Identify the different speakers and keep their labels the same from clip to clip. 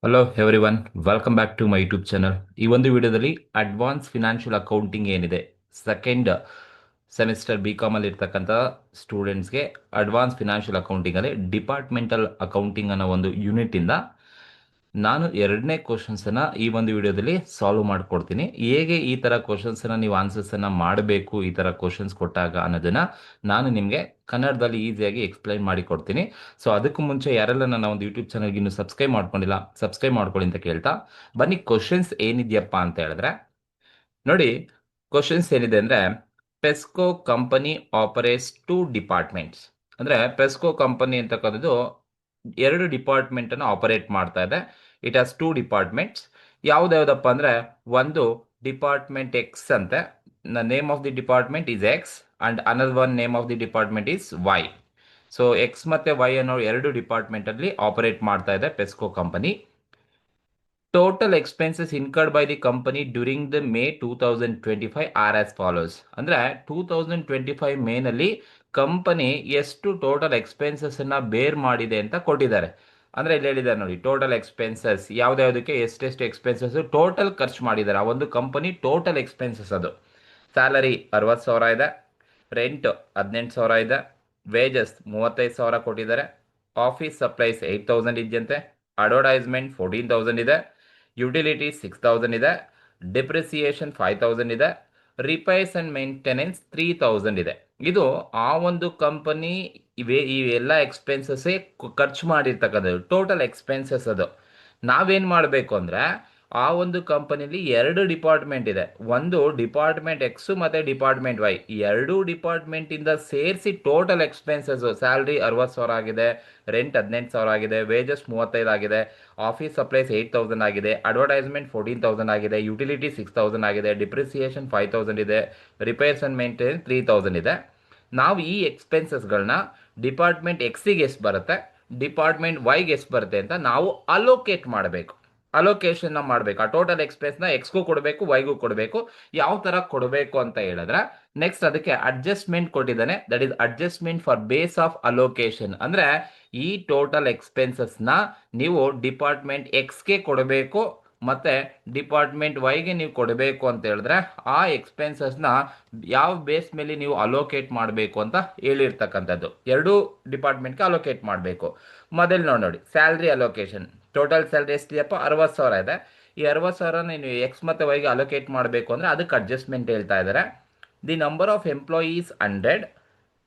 Speaker 1: Hello everyone, welcome back to my YouTube channel. ಈ ಒಂದು ವಿಡಿಯೋದಲ್ಲಿ ಅಡ್ವಾನ್ಸ್ ಫಿನಾನ್ಷಿಯಲ್ ಅಕೌಂಟಿಂಗ್ ಏನಿದೆ, ಸೆಕೆಂಡ್ ಸೆಮಿಸ್ಟರ್ ಬಿ ಕಾಮಲ್ಲಿ ಇರ್ತಕ್ಕಂಥ ಸ್ಟೂಡೆಂಟ್ಸ್ಗೆ ಅಡ್ವಾನ್ಸ್ ಫಿನಾನ್ಷಿಯಲ್ ಅಕೌಂಟಿಂಗಲ್ಲಿ ಡಿಪಾರ್ಟ್ಮೆಂಟಲ್ ಅಕೌಂಟಿಂಗ್ ಅನ್ನೋ ಒಂದು ಯೂನಿಟಿಂದ ನಾನು ಎರಡನೇ ಕ್ವಶನ್ಸನ್ನು ಈ ಒಂದು ವಿಡಿಯೋದಲ್ಲಿ ಸಾಲ್ವ್ ಮಾಡಿಕೊಡ್ತೀನಿ. ಹೇಗೆ ಈ ಥರ ಕ್ವಶನ್ಸನ್ನು ನೀವು ಆನ್ಸರ್ಸನ್ನು ಮಾಡಬೇಕು, ಈ ಥರ ಕ್ವಶನ್ಸ್ ಕೊಟ್ಟಾಗ ಅನ್ನೋದನ್ನು ನಾನು ನಿಮಗೆ ಕನ್ನಡದಲ್ಲಿ ಈಸಿಯಾಗಿ ಎಕ್ಸ್ಪ್ಲೈನ್ ಮಾಡಿ ಕೊಡ್ತೀನಿ. ಸೊ ಅದಕ್ಕೂ ಮುಂಚೆ ಯಾರೆಲ್ಲ ನನ್ನ ಒಂದು ಯೂಟ್ಯೂಬ್ ಚಾನಲ್ಗೆ ಇನ್ನೂ ಸಬ್ಸ್ಕ್ರೈಬ್ ಮಾಡ್ಕೊಂಡಿಲ್ಲ, ಸಬ್ಸ್ಕ್ರೈಬ್ ಮಾಡ್ಕೊಳ್ಳಿ ಅಂತ ಕೇಳ್ತಾ ಬನ್ನಿ. ಕ್ವಶನ್ಸ್ ಏನಿದೆಯಪ್ಪ ಅಂತ ಹೇಳಿದ್ರೆ ನೋಡಿ, ಕ್ವಶನ್ಸ್ ಏನಿದೆ ಅಂದರೆ Pesco company operates two departments. ಅಂದರೆ ಪೆಸ್ಕೋ ಕಂಪನಿ ಅಂತಕ್ಕಂಥದ್ದು ಎರಡು ಡಿಪಾರ್ಟ್ಮೆಂಟನ್ನು ಆಪರೇಟ್ ಮಾಡ್ತಾ ಇದೆ. It has two departments. ಯಾವುದ್ಯಾವುದಪ್ಪ ಅಂದರೆ ಒಂದು ಡಿಪಾರ್ಟ್ಮೆಂಟ್ ಎಕ್ಸ್ ಅಂತೆ, the name of the department is X and another one name of the department is Y. So X ಮತ್ತು ವೈ ಅನ್ನೋ ಎರಡು ಡಿಪಾರ್ಟ್ಮೆಂಟಲ್ಲಿ ಆಪರೇಟ್ ಮಾಡ್ತಾ ಇದೆ Pesco company. Total expenses incurred by the company during the May 2025 are as follows. ಅಂದರೆ 2025 ಮೇನಲ್ಲಿ company ಎಷ್ಟು ಟೋಟಲ್ ಎಕ್ಸ್ಪೆನ್ಸಸ್ಸನ್ನು ಬೇರ್ ಮಾಡಿದೆ ಅಂತ ಕೊಟ್ಟಿದ್ದಾರೆ. ಅಂದರೆ ಇಲ್ಲಿ ಹೇಳಿದ್ದಾರೆ ನೋಡಿ, ಟೋಟಲ್ ಎಕ್ಸ್ಪೆನ್ಸಸ್ ಯಾವುದ್ಯಾವುದಕ್ಕೆ ಎಷ್ಟೆಷ್ಟು ಎಕ್ಸ್ಪೆನ್ಸಸ್ ಟೋಟಲ್ ಖರ್ಚು ಮಾಡಿದ್ದಾರೆ ಆ ಒಂದು ಕಂಪನಿ. ಟೋಟಲ್ ಎಕ್ಸ್ಪೆನ್ಸಸ್ ಅದು ಸ್ಯಾಲರಿ 60,000 ಇದೆ, ರೆಂಟ್ 18,000 ಇದೆ, ವೇಜಸ್ 35,000 ಕೊಟ್ಟಿದ್ದಾರೆ, ಆಫೀಸ್ ಸಪ್ಲೈಸ್ 8,000 ಇದೆಯಂತೆ, ಅಡ್ವರ್ಟೈಸ್ಮೆಂಟ್ 14,000 ಇದೆ, ಯುಟಿಲಿಟಿ 6,000 ಇದೆ, ಡಿಪ್ರಿಸಿಯೇಷನ್ 5,000 ಇದೆ, ರಿಪೇರ್ಸ್ ಆ್ಯಂಡ್ ಮೇಂಟೆನೆನ್ಸ್ 3,000 ಇದೆ. ಇದು ಆ ಒಂದು ಕಂಪನಿ ಈ ಎಲ್ಲ ಎಕ್ಸ್ಪೆನ್ಸಸ್ಸೇ ಖರ್ಚು ಮಾಡಿರ್ತಕ್ಕಂಥದ್ದು ಟೋಟಲ್ ಎಕ್ಸ್ಪೆನ್ಸಸ್. ಅದು ನಾವೇನು ಮಾಡಬೇಕು ಅಂದರೆ, ಆ ಒಂದು ಕಂಪನಿಲಿ ಎರಡು ಡಿಪಾರ್ಟ್ಮೆಂಟ್ ಇದೆ, ಒಂದು ಡಿಪಾರ್ಟ್ಮೆಂಟ್ ಎಕ್ಸ್ ಮತ್ತು ಡಿಪಾರ್ಟ್ಮೆಂಟ್ ವೈ. ಎರಡೂ ಡಿಪಾರ್ಟ್ಮೆಂಟಿಂದ ಸೇರಿಸಿ ಟೋಟಲ್ ಎಕ್ಸ್ಪೆನ್ಸಸ್ ಸ್ಯಾಲ್ರಿ 60,000 ಆಗಿದೆ, ರೆಂಟ್ 18,000 ಆಗಿದೆ, ವೇಜಸ್ 35 ಆಗಿದೆ, ಆಫೀಸ್ ಸಪ್ಲೈಸ್ 8,000 ಆಗಿದೆ, ಅಡ್ವರ್ಟೈಸ್ಮೆಂಟ್ 14,000 ಆಗಿದೆ, ಯುಟಿಲಿಟಿ 6,000 ಆಗಿದೆ, ಡಿಪ್ರಿಸಿಯೇಷನ್ 5,000 ಇದೆ, ರಿಪೇರ್ಸ್ ಆ್ಯಂಡ್ ಮೇಂಟೆನೆನ್ಸ್ 3,000 ಇದೆ. ನಾವು ಈ ಎಕ್ಸ್ಪೆನ್ಸಸ್ಗಳನ್ನ ಡಿಪಾರ್ಟ್ಮೆಂಟ್ ಎಕ್ಸಿಗೆ ಎಷ್ಟು ಬರುತ್ತೆ, ಡಿಪಾರ್ಟ್ಮೆಂಟ್ ವೈಗೆ ಎಷ್ಟು ಬರುತ್ತೆ ಅಂತ ನಾವು ಅಲೋಕೇಟ್ ಮಾಡಬೇಕು. ಅಲೋಕೇಶನ್ನ ಮಾಡಬೇಕು. ಆ ಟೋಟಲ್ ಎಕ್ಸ್ಪೆನ್ಸ್ನ ಎಕ್ಸ್ಗೂ ಕೊಡಬೇಕು, ವೈಗೂ ಕೊಡಬೇಕು. ಯಾವ ಥರ ಕೊಡಬೇಕು ಅಂತ ಹೇಳಿದ್ರೆ, ನೆಕ್ಸ್ಟ್ ಅದಕ್ಕೆ ಅಡ್ಜಸ್ಟ್ಮೆಂಟ್ ಕೊಟ್ಟಿದ್ದಾನೆ. That is adjustment for base of allocation. ಅಂದರೆ ಈ ಟೋಟಲ್ ಎಕ್ಸ್ಪೆನ್ಸಸ್ನ ನೀವು ಡಿಪಾರ್ಟ್ಮೆಂಟ್ ಎಕ್ಸ್ಗೆ ಕೊಡಬೇಕು ಮತ್ತು ಡಿಪಾರ್ಟ್ಮೆಂಟ್ ವೈಗೆ ನೀವು ಕೊಡಬೇಕು ಅಂತ ಹೇಳಿದ್ರೆ, ಆ ಎಕ್ಸ್ಪೆನ್ಸಸ್ನ ಯಾವ ಬೇಸ್ ಮೇಲೆ ನೀವು ಅಲೋಕೇಟ್ ಮಾಡಬೇಕು ಅಂತ ಹೇಳಿರ್ತಕ್ಕಂಥದ್ದು. ಎರಡೂ ಡಿಪಾರ್ಟ್ಮೆಂಟ್ಗೆ ಅಲೋಕೇಟ್ ಮಾಡಬೇಕು. ಮೊದಲು ನೋಡಿ, ಸ್ಯಾಲ್ರಿ ಅಲೋಕೇಶನ್. ಟೋಟಲ್ ಸ್ಯಾಲ್ರಿ ಎಷ್ಟಿದೆಯಪ್ಪ, 60,000 ಇದೆ. ಈ 60,000 ನೀವು ಎಕ್ಸ್ ಮತ್ತು ವೈಗೆ ಅಲೋಕೇಟ್ ಮಾಡಬೇಕು ಅಂದರೆ ಅದಕ್ಕೆ ಅಡ್ಜಸ್ಟ್ಮೆಂಟ್ ಹೇಳ್ತಾ ಇದ್ದಾರೆ. The number of employees 100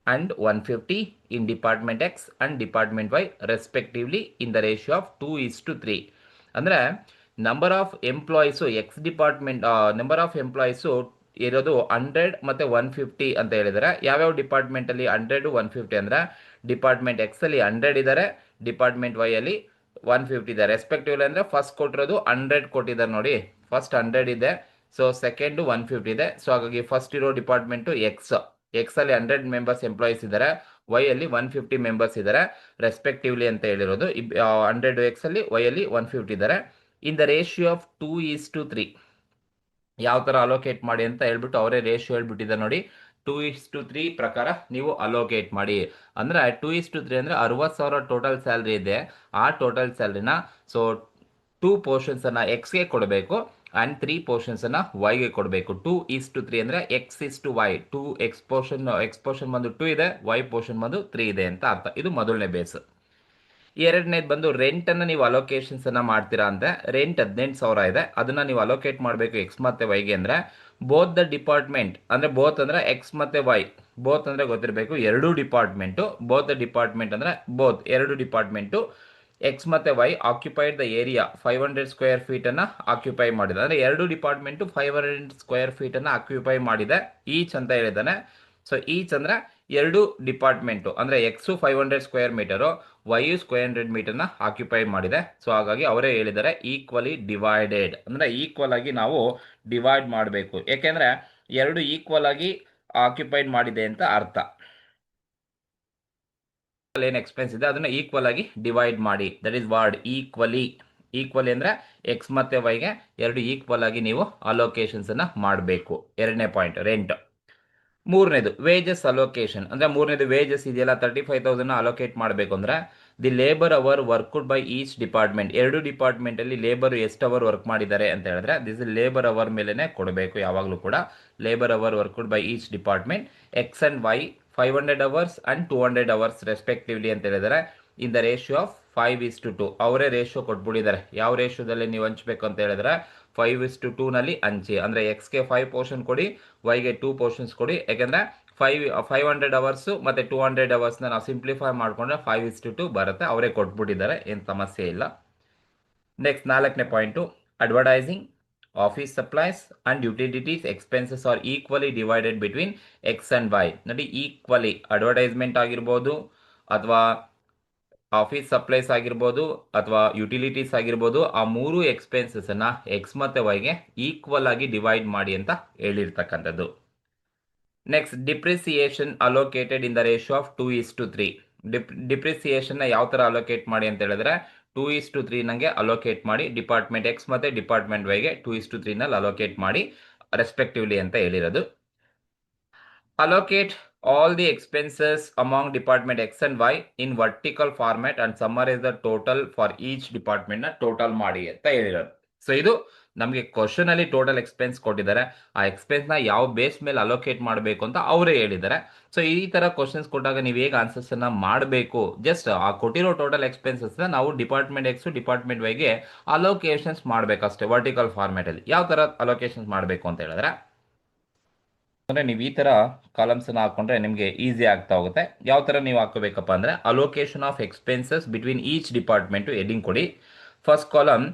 Speaker 1: and 150 in department X and department Y respectively in the ratio of 2:3. ಅಂದರೆ number of employees X department number of employees ಇರೋದು 100 ಮತ್ತು 150 ಅಂತ ಹೇಳಿದ್ದಾರೆ. ಯಾವ್ಯಾವ ಡಿಪಾರ್ಟ್ಮೆಂಟಲ್ಲಿ 100 150 ಅಂದರೆ ಡಿಪಾರ್ಟ್ಮೆಂಟ್ ಎಕ್ಸಲ್ಲಿ 100 ಇದ್ದಾರೆ, ಡಿಪಾರ್ಟ್ಮೆಂಟ್ ವೈ ಅಲ್ಲಿ 150 ಇದೆ ರೆಸ್ಪೆಕ್ಟಿವ್ಲಿ. ಅಂದರೆ ಫಸ್ಟ್ ಕೊಟ್ಟಿರೋದು 100 ಕೊಟ್ಟಿದ್ದಾರೆ ನೋಡಿ, ಫಸ್ಟ್ 100 ಇದೆ, ಸೊ ಸೆಕೆಂಡು 150 ಇದೆ. ಸೊ ಹಾಗಾಗಿ ಫಸ್ಟ್ ಇರೋ ಡಿಪಾರ್ಟ್ಮೆಂಟು ಎಕ್ಸ್ ಅಲ್ಲಿ 100 ಮೆಂಬರ್ಸ್ ಎಂಪ್ಲಾಯೀಸ್ ಇದ್ದಾರೆ, ವೈ ಅಲ್ಲಿ 150 ಮೆಂಬರ್ಸ್ ಇದ್ದಾರೆ ರೆಸ್ಪೆಕ್ಟಿವ್ಲಿ ಅಂತ ಹೇಳಿರೋದು. 100 ಎಕ್ಸ್ ಅಲ್ಲಿ, ವೈ ಅಲ್ಲಿ 150 ಇದ್ದಾರೆ. ಇನ್ ದ ರೇಷಿಯೋ ಆಫ್ 2:3 ಯಾವ ಥರ ಅಲೋಕೇಟ್ ಮಾಡಿ ಅಂತ ಹೇಳ್ಬಿಟ್ಟು ಅವರೇ ರೇಷಿಯೋ ಹೇಳ್ಬಿಟ್ಟಿದ್ದಾರೆ ನೋಡಿ. 2:3 ಪ್ರಕಾರ ನೀವು ಅಲೋಕೇಟ್ ಮಾಡಿ. ಅಂದರೆ 2:3 ಅಂದರೆ 60,000 ಟೋಟಲ್ ಸ್ಯಾಲ್ರಿ ಇದೆ. ಆ ಟೋಟಲ್ ಸ್ಯಾಲ್ರಿನ ಸೊ 2 ಪೋರ್ಷನ್ಸನ್ನು ಎಕ್ಸ್ಗೆ ಕೊಡಬೇಕು ಆ್ಯಂಡ್ 3 ಪೋರ್ಷನ್ಸನ್ನು ವೈಗೆ ಕೊಡಬೇಕು. 2:3 ಅಂದರೆ x:y. 2 ಎಕ್ಸ್ ಪೋರ್ಷನ್ ಬಂದು 2 ಇದೆ, ವೈ ಪೋರ್ಷನ್ ಬಂದು 3 ಇದೆ ಅಂತ ಅರ್ಥ. ಇದು ಮೊದಲನೇ ಬೇಸ್. ಎರಡನೇದು ಬಂದು ರೆಂಟನ್ನು ನೀವು ಅಲೋಕೇಶನ್ಸನ್ನು ಮಾಡ್ತೀರಾ ಅಂದರೆ, ರೆಂಟ್ 18,000 ಇದೆ, ಅದನ್ನು ನೀವು ಅಲೋಕೇಟ್ ಮಾಡಬೇಕು ಎಕ್ಸ್ ಮತ್ತು ವೈಗೆ. ಅಂದರೆ ಬೋತ್ ದ ಡಿಪಾರ್ಟ್ಮೆಂಟ್, ಅಂದರೆ ಬೋತ್ ಅಂದರೆ ಎಕ್ಸ್ ಮತ್ತು ವೈ, ಬೋತ್ ಅಂದರೆ ಗೊತ್ತಿರಬೇಕು ಎರಡೂ ಡಿಪಾರ್ಟ್ಮೆಂಟು. ಬೋತ್ ದ ಡಿಪಾರ್ಟ್ಮೆಂಟ್ ಅಂದರೆ ಬೋತ್ ಎರಡು ಡಿಪಾರ್ಟ್ಮೆಂಟು ಎಕ್ಸ್ ಮತ್ತು Y occupied the area 500 square ಫೀಟನ್ನು ಆಕ್ಯುಪೈ ಮಾಡಿದೆ. ಅಂದರೆ ಎರಡು ಡಿಪಾರ್ಟ್ಮೆಂಟು 500 ಸ್ಕ್ವೇರ್ ಫೀಟನ್ನು ಆಕ್ಯುಪೈ ಮಾಡಿದೆ ಈಚ್ ಅಂತ ಹೇಳಿದ್ದಾನೆ. ಸೊ ಈಚ್ ಅಂದರೆ ಎರಡು ಡಿಪಾರ್ಟ್ಮೆಂಟು ಅಂದರೆ ಎಕ್ಸು 500 ಸ್ಕ್ವೇರ್ ಮೀಟರು, ವೈಯು 500 ಮೀಟರ್ನ ಆಕ್ಯುಪೈ ಮಾಡಿದೆ. ಸೊ ಹಾಗಾಗಿ ಅವರೇ ಹೇಳಿದ್ದಾರೆ ಈಕ್ವಲಿ ಡಿವೈಡೆಡ್. ಅಂದರೆ ಈಕ್ವಲ್ ಆಗಿ ನಾವು ಡಿವೈಡ್ ಮಾಡಬೇಕು, ಏಕೆಂದರೆ ಎರಡು ಈಕ್ವಲ್ ಆಗಿ ಆಕ್ಯುಪೈಡ್ ಮಾಡಿದೆ ಅಂತ ಅರ್ಥ. ಏನು ಎಕ್ಸ್ಪೆನ್ಸ್ ಇದೆ ಅದನ್ನು ಈಕ್ವಲ್ ಆಗಿ ಡಿವೈಡ್ ಮಾಡಿ, that is word equally. Equally ಅಂದರೆ ಎಕ್ಸ್ ಮತ್ತು ವೈಗೆ ಎರಡು ಈಕ್ವಲ್ ಆಗಿ ನೀವು ಅಲೋಕೇಶನ್ಸನ್ನು ಮಾಡಬೇಕು. ಎರಡನೇ ಪಾಯಿಂಟ್ ರೆಂಟ್. ಮೂರನೇದು ವೇಜಸ್ ಅಲೋಕೇಶನ್. ಅಂದರೆ ಮೂರನೇದು ವೇಜಸ್ ಇದೆಯಲ್ಲ 35,000 ಅಲೋಕೇಟ್ ಮಾಡಬೇಕು ಅಂದರೆ the labour hour worked by each department, ಎರಡು ಡಿಪಾರ್ಟ್ಮೆಂಟಲ್ಲಿ ಲೇಬರ್ ಎಷ್ಟು ಅವರ್ ವರ್ಕ್ ಮಾಡಿದ್ದಾರೆ ಅಂತ ಹೇಳಿದ್ರೆ ದಿಸ್ ಇಸ್ ಲೇಬರ್ ಅವರ್ ಮೇಲೇ ಕೊಡಬೇಕು ಯಾವಾಗಲೂ ಕೂಡ. Labour hour worked by each department X and Y 500 hours and 200 hours respectively ಅಂತ ಹೇಳಿದರೆ ಇನ್ ದ ರೇಷಿಯೋ ಆಫ್ 5:2. ಅವರೇ ರೇಷಿಯೋ ಕೊಟ್ಬಿಟ್ಟಿದ್ದಾರೆ. ಯಾವ ರೇಷಿಯೋದಲ್ಲಿ ನೀವು ಹಂಚಬೇಕು ಅಂತ ಹೇಳಿದ್ರೆ 5:2 ನಲ್ಲಿ ಹಂಚಿ. ಅಂದರೆ ಎಕ್ಸ್ಗೆ 5 ಪೋರ್ಷನ್ ಕೊಡಿ, ವೈಗೆ 2 ಪೋರ್ಷನ್ಸ್ ಕೊಡಿ. ಯಾಕೆಂದರೆ 500 ಅವರ್ಸು ಮತ್ತು 200 ಅವರ್ಸ್ನ ನಾವು ಸಿಂಪ್ಲಿಫೈ ಮಾಡಿಕೊಂಡ್ರೆ 5:2 ಬರುತ್ತೆ. ಅವರೇ ಕೊಟ್ಬಿಟ್ಟಿದ್ದಾರೆ, ಏನು ಸಮಸ್ಯೆ ಇಲ್ಲ. ನೆಕ್ಸ್ಟ್ 4ನೇ point, advertising, office supplies and utilities expenses are equally divided between X and Y. ನೋಡಿ, ಈಕ್ವಲಿ ಅಡ್ವರ್ಟೈಸ್ಮೆಂಟ್ ಆಗಿರ್ಬೋದು ಅಥವಾ ಆಫೀಸ್ ಸಪ್ಲೈಸ್ ಆಗಿರ್ಬೋದು ಅಥವಾ ಯುಟಿಲಿಟೀಸ್ ಆಗಿರ್ಬೋದು, ಆ ಮೂರು ಎಕ್ಸ್ಪೆನ್ಸಸ್ಸನ್ನು ಎಕ್ಸ್ ಮತ್ತು ವೈಗೆ ಈಕ್ವಲ್ ಆಗಿ ಡಿವೈಡ್ ಮಾಡಿ ಅಂತ ಹೇಳಿರ್ತಕ್ಕಂಥದ್ದು. Next, depreciation allocated in the ratio of 2:3. ಡಿಪ್ರಿಸಿಯೇಷನ್ನ ಯಾವ ಥರ ಅಲೋಕೇಟ್ ಮಾಡಿ ಅಂತ ಹೇಳಿದ್ರೆ 2:3 ನಂಗೆ ಅಲೋಕೇಟ್ ಮಾಡಿ ಡಿಪಾರ್ಟ್ಮೆಂಟ್ ಎಕ್ಸ್ ಮತ್ತು ಡಿಪಾರ್ಟ್ಮೆಂಟ್ ವೈಗೆ 2:3 ನಲ್ಲಿ ಅಲೋಕೇಟ್ ಮಾಡಿ ರೆಸ್ಪೆಕ್ಟಿವ್ಲಿ ಅಂತ ಹೇಳಿರೋದು. Allocate all the expenses among department X and Y in vertical format and summarize the total for each department ನ ಟೋಟಲ್ ಮಾಡಿ ಅಂತ ಹೇಳಿರೋದು. ಸೊ ಇದು ನಮಗೆ ಕ್ವಶನ್ ಅಲ್ಲಿ ಟೋಟಲ್ ಎಕ್ಸ್ಪೆನ್ಸ್ ಕೊಟ್ಟಿದ್ದಾರೆ. ಆ ಎಕ್ಸ್ಪೆನ್ಸ್ ನ ಯಾವ ಬೇಸ್ ಮೇಲೆ ಅಲೋಕೇಟ್ ಮಾಡಬೇಕು ಅಂತ ಅವರೇ ಹೇಳಿದ್ದಾರೆ. ಸೊ ಈ ತರ ಕ್ವಶನ್ಸ್ ಕೊಟ್ಟಾಗ ನೀವು ಹೇಗೆ ಆನ್ಸರ್ಸ್ ಅನ್ನ ಮಾಡಬೇಕು, ಜಸ್ಟ್ ಆ ಕೊಟ್ಟಿರೋ ಟೋಟಲ್ ಎಕ್ಸ್ಪೆನ್ಸಸ್ ನಾವು ಡಿಪಾರ್ಟ್ಮೆಂಟ್ ಎಕ್ಸ್ ಡಿಪಾರ್ಟ್ಮೆಂಟ್ ವೈಗೆ ಅಲೋಕೇಶನ್ಸ್ ಮಾಡಬೇಕಷ್ಟೇ. ವರ್ಟಿಕಲ್ ಫಾರ್ಮ್ಯಾಟ್ ಅಲ್ಲಿ ಯಾವ ತರ ಅಲೋಕೇಶನ್ಸ್ ಮಾಡಬೇಕು ಅಂತ ಹೇಳಿದ್ರೆ ಅಂದರೆ ನೀವು ಈ ಥರ ಕಾಲಮ್ಸನ್ನು ಹಾಕ್ಕೊಂಡ್ರೆ ನಿಮಗೆ ಈಸಿ ಆಗ್ತಾ ಹೋಗುತ್ತೆ. ಯಾವ ಥರ ನೀವು ಹಾಕೋಬೇಕಪ್ಪ ಅಂದರೆ allocation of expenses between each department heading ಕೊಡಿ. ಫಸ್ಟ್ ಕಾಲಮ್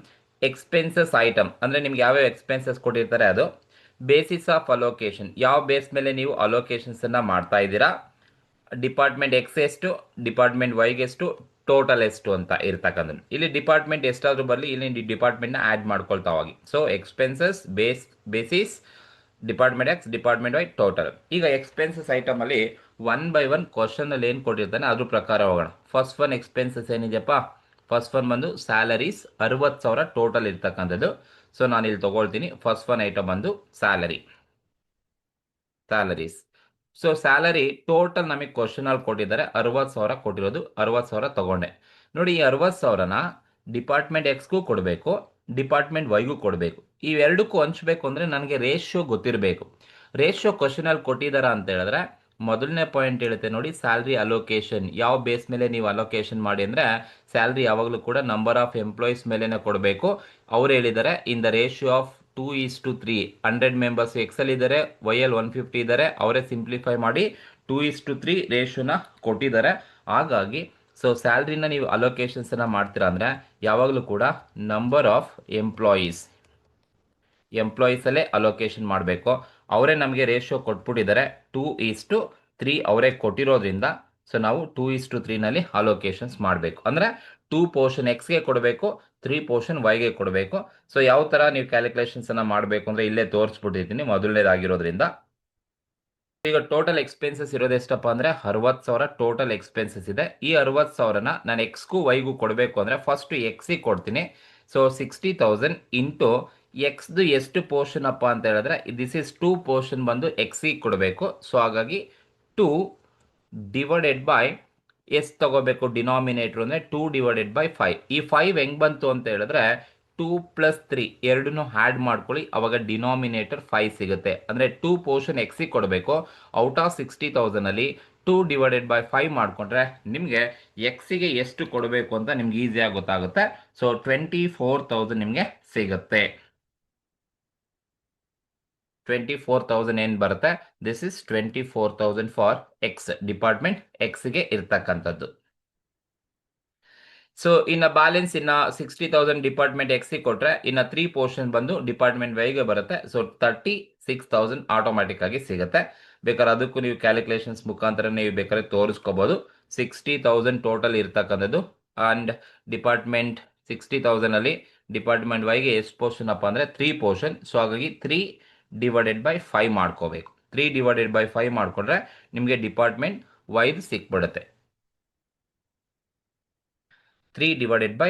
Speaker 1: ಎಕ್ಸ್ಪೆನ್ಸಸ್ ಐಟಮ್, ಅಂದರೆ ನಿಮ್ಗೆ ಯಾವ್ಯಾವ ಎಕ್ಸ್ಪೆನ್ಸಸ್ ಕೊಟ್ಟಿರ್ತಾರೆ ಅದು. ಬೇಸಿಸ್ ಆಫ್ ಅಲೋಕೇಶನ್, ಯಾವ ಬೇಸ್ ಮೇಲೆ ನೀವು ಅಲೋಕೇಶನ್ಸನ್ನು ಮಾಡ್ತಾ ಇದ್ದೀರಾ. ಡಿಪಾರ್ಟ್ಮೆಂಟ್ ಎಕ್ಸ್ ಎಷ್ಟು, ಡಿಪಾರ್ಟ್ಮೆಂಟ್ ವೈಗೆ ಎಷ್ಟು, ಟೋಟಲ್ ಎಷ್ಟು ಅಂತ ಇರ್ತಕ್ಕಂಥದ್ದು. ಇಲ್ಲಿ ಡಿಪಾರ್ಟ್ಮೆಂಟ್ ಎಷ್ಟಾದರೂ ಬರಲಿ, ಇಲ್ಲಿ ಡಿಪಾರ್ಟ್ಮೆಂಟ್ನ ಆ್ಯಡ್ ಮಾಡ್ಕೊಳ್ತಾ ಹೋಗಿ. So expenses basis department X department Y total. ಈಗ ಎಕ್ಸ್ಪೆನ್ಸಸ್ ಐಟಮ್ ಅಲ್ಲಿ 1 by 1 ಕ್ವಶನ್ ಅಲ್ಲಿ ಏನು ಕೊಟ್ಟಿರ್ತಾನೆ ಅದ್ರ ಪ್ರಕಾರ ಹೋಗೋಣ. ಫಸ್ಟ್ ಒನ್ ಎಕ್ಸ್ಪೆನ್ಸಸ್ ಏನಿದೆಯಪ್ಪ, ಫಸ್ಟ್ ಒನ್ ಬಂದು ಸ್ಯಾಲರೀಸ್ 60,000 ಟೋಟಲ್ ಇರ್ತಕ್ಕಂಥದ್ದು. ಸೊ ನಾನು ಇಲ್ಲಿ ತಗೊಳ್ತೀನಿ. ಫಸ್ಟ್ ಒನ್ ಐಟಮ್ ಬಂದು ಸ್ಯಾಲರೀಸ್. ಸೊ ಸ್ಯಾಲರಿ ಟೋಟಲ್ ನಮಗೆ ಕ್ವಶನ್ ಅಲ್ಲಿ ಕೊಟ್ಟಿದ್ದಾರೆ 60,000 ಕೊಟ್ಟಿರೋದು. 60,000 ತಗೊಂಡೆ. ನೋಡಿ, ಈ 60,000ನ ಡಿಪಾರ್ಟ್ಮೆಂಟ್ ಎಕ್ಸ್ಗೂ ಕೊಡಬೇಕು, ಡಿಪಾರ್ಟ್ಮೆಂಟ್ ವೈಗೂ ಕೊಡಬೇಕು. ಇವೆರಡಕ್ಕೂ ಹಂಚಬೇಕು ಅಂದರೆ ನನಗೆ ರೇಷಿಯೋ ಗೊತ್ತಿರಬೇಕು. ರೇಷಿಯೋ ಕ್ವಶನ್ ಅಲ್ಲಿ ಕೊಟ್ಟಿದ್ದಾರಾ ಅಂತ ಹೇಳಿದ್ರೆ ಮೊದಲನೇ ಪಾಯಿಂಟ್ ಹೇಳುತ್ತೆ ನೋಡಿ, ಸ್ಯಾಲ್ರಿ ಅಲೋಕೇಶನ್. ಯಾವ ಬೇಸ್ ಮೇಲೆ ನೀವು ಅಲೋಕೇಶನ್ ಮಾಡಿ ಅಂದರೆ ಸ್ಯಾಲ್ರಿ ಯಾವಾಗಲೂ ಕೂಡ ನಂಬರ್ ಆಫ್ ಎಂಪ್ಲಾಯೀಸ್ ಮೇಲೇ ಕೊಡಬೇಕು. ಅವ್ರು ಹೇಳಿದ್ದಾರೆ in the ratio of 2:3. 100 members ಎಕ್ಸಲ್ ಇದ್ದಾರೆ, ವೈಯಲ್ಲಿ 150 ಇದ್ದಾರೆ. ಅವರೇ ಸಿಂಪ್ಲಿಫೈ ಮಾಡಿ 2:3 ರೇಷಿಯೋನ ಕೊಟ್ಟಿದ್ದಾರೆ. ಹಾಗಾಗಿ ಸೊ ಸ್ಯಾಲ್ರಿನ ನೀವು ಅಲೋಕೇಶನ್ಸನ್ನು ಮಾಡ್ತೀರಾ ಅಂದರೆ ಯಾವಾಗಲೂ ಕೂಡ ನಂಬರ್ ಆಫ್ ಎಂಪ್ಲಾಯೀಸಲ್ಲೇ ಅಲೋಕೇಶನ್ ಮಾಡಬೇಕು. ಅವರೇ ನಮಗೆ ರೇಷಿಯೋ ಕೊಟ್ಬಿಟ್ಟಿದ್ದಾರೆ 2:3 ಅವರೇ ಕೊಟ್ಟಿರೋದ್ರಿಂದ ಸೊ ನಾವು 2:3 ನಲ್ಲಿ ಅಲೋಕೇಶನ್ಸ್ ಮಾಡಬೇಕು. ಅಂದರೆ 2 ಪೋರ್ಷನ್ ಎಕ್ಸ್ಗೆ ಕೊಡಬೇಕು, 3 ಪೋರ್ಷನ್ ವೈಗೆ ಕೊಡಬೇಕು. ಸೊ ಯಾವ ಥರ ನೀವು ಕ್ಯಾಲ್ಕುಲೇಷನ್ಸನ್ನು ಮಾಡಬೇಕು ಅಂದರೆ ಇಲ್ಲೇ ತೋರಿಸ್ಬಿಟ್ಟಿದ್ದೀನಿ ಮೊದಲನೇದಾಗಿರೋದ್ರಿಂದ. ಈಗ ಟೋಟಲ್ ಎಕ್ಸ್ಪೆನ್ಸಸ್ ಇರೋದು ಎಷ್ಟಪ್ಪ ಅಂದರೆ 60,000 ಟೋಟಲ್ ಎಕ್ಸ್ಪೆನ್ಸಸ್ ಇದೆ. ಈ 60,000ನ ನಾನು ಎಕ್ಸ್ಗೂ ವೈಗೂ ಕೊಡಬೇಕು ಅಂದರೆ ಫಸ್ಟ್ ಎಕ್ಸಿಗೆ ಕೊಡ್ತೀನಿ. ಸೊ 60,000 ಇಂಟು ಎಕ್ಸ್ದು ಎಷ್ಟು ಪೋರ್ಷನ್ ಅಪ್ಪ ಅಂತ ಹೇಳಿದ್ರೆ ದಿಸ್ ಇಸ್ 2 ಪೋರ್ಷನ್ ಬಂದು ಎಕ್ಸಿಗೆ ಕೊಡಬೇಕು. ಸೊ ಹಾಗಾಗಿ 2 ಡಿವೈಡೆಡ್ ಬೈ ಎಷ್ಟು ತಗೋಬೇಕು ಡಿನಾಮಿನೇಟರ್ ಅಂದರೆ 2 ಡಿವೈಡೆಡ್ ಬೈ 5. ಈ 5 ಹೆಂಗೆ ಬಂತು ಅಂತ ಹೇಳಿದ್ರೆ 2 + 3 ಎರಡನ್ನೂ ಆ್ಯಡ್ ಮಾಡ್ಕೊಳ್ಳಿ, ಅವಾಗ ಡಿನಾಮಿನೇಟರ್ 5 ಸಿಗುತ್ತೆ. ಅಂದರೆ 2 ಪೋರ್ಷನ್ ಎಕ್ಸಿಗೆ ಕೊಡಬೇಕು. ಔಟ್ ಆಫ್ 60,000ಅಲ್ಲಿ 2 ಡಿವೈಡೆಡ್ ಬೈ 5 ಮಾಡಿಕೊಂಡ್ರೆ ನಿಮಗೆ ಎಕ್ಸಿಗೆ ಎಷ್ಟು ಕೊಡಬೇಕು ಅಂತ ನಿಮ್ಗೆ ಈಸಿಯಾಗಿ ಗೊತ್ತಾಗುತ್ತೆ. ಸೊ 24,000 ನಿಮಗೆ ಸಿಗುತ್ತೆ. 24,000 ಏನು ಬರುತ್ತೆ, this is 24,000 for X, department ಎಕ್ಸ್ಗೆ ಇರ್ತಕ್ಕಂಥದ್ದು. ಸೊ ಇನ್ನು ಬ್ಯಾಲೆನ್ಸ್ ಇನ್ನು 60,000 ಡಿಪಾರ್ಟ್ಮೆಂಟ್ ಎಕ್ಸಿಗೆ ಕೊಟ್ಟರೆ ಇನ್ನು 3 ಪೋರ್ಷನ್ ಬಂದು ಡಿಪಾರ್ಟ್ಮೆಂಟ್ ವೈಗೆ ಬರುತ್ತೆ. ಸೊ 36,000 ಆಟೋಮ್ಯಾಟಿಕ್ ಆಗಿ ಸಿಗುತ್ತೆ. ಬೇಕಾದ್ರೆ ಅದಕ್ಕೂ ನೀವು ಕ್ಯಾಲ್ಕುಲೇಷನ್ಸ್ ಮುಖಾಂತರ ನೀವು ಬೇಕಾದ್ರೆ ತೋರಿಸ್ಕೋಬಹುದು. 60,000 ಟೋಟಲ್ ಇರ್ತಕ್ಕಂಥದ್ದು ಆ್ಯಂಡ್ ಡಿಪಾರ್ಟ್ಮೆಂಟ್ 60,000 ಅಲ್ಲಿ ಡಿಪಾರ್ಟ್ಮೆಂಟ್ ವೈಗೆ ಎಷ್ಟು ಪೋರ್ಷನ್ ಅಪ್ಪ ಅಂದರೆ 3 ಪೋರ್ಷನ್. ಸೊ ಹಾಗಾಗಿ 3 ಡಿವೈಡೆಡ್ ಬೈ 5 ಮಾಡ್ಕೋಬೇಕು. 3 ಡಿವೈಡೆಡ್ ಬೈ 5 ಮಾಡಿಕೊಂಡ್ರೆ ನಿಮಗೆ ಡಿಪಾರ್ಟ್ಮೆಂಟ್ ವೈದು ಸಿಕ್ಬಿಡುತ್ತೆ. 3 ಡಿವೈಡೆಡ್ ಬೈ